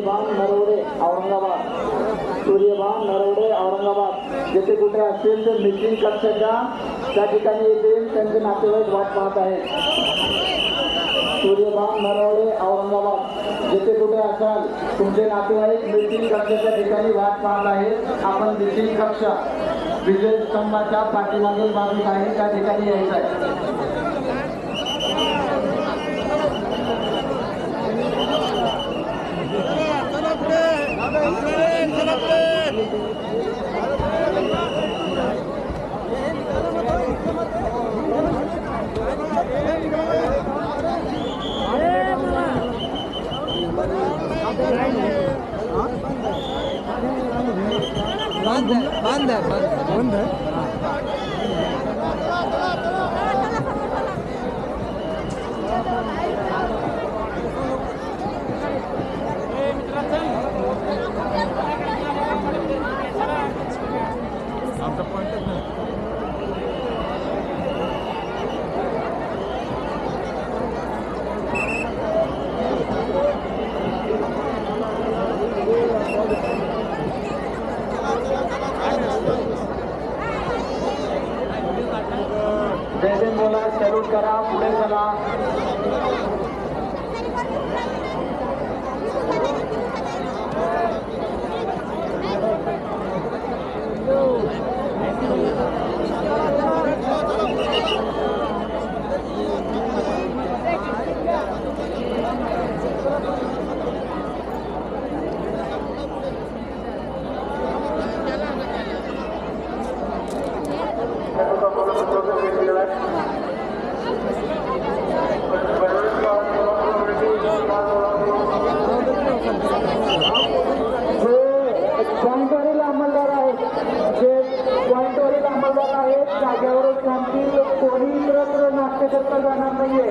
सूर्यभान नरवडे औरंगाबाद, सूर्यभान नरवडे औरंगाबाद जेथे कुठे असतील तर मिटिंग कक्षाच्या त्या ठिकाणी येतील, त्यांचे नातेवाईक वाट पाहत आहेत। सूर्यभान नरवडे औरंगाबाद जेथे कुठे असाल तुमचे नातेवाईक मिटिंग कक्षाच्या ठिकाणी वाट पाहत आहेत। आपण मिटिंग कक्षा विजय स्तंभाच्या पाठीमागील बाजूस आहे त्या ठिकाणी यायचं आहे। बंद है जय भीम बोला, सॅल्यूट करा, पुढे चला। पॉइंटवरील अंमलदार आहेत, जे पॉइंटवरील अंमलदार आहेत जागेवरच थांबतील, कोणी इतरत्र नाट्य करता जाणार नाहीये।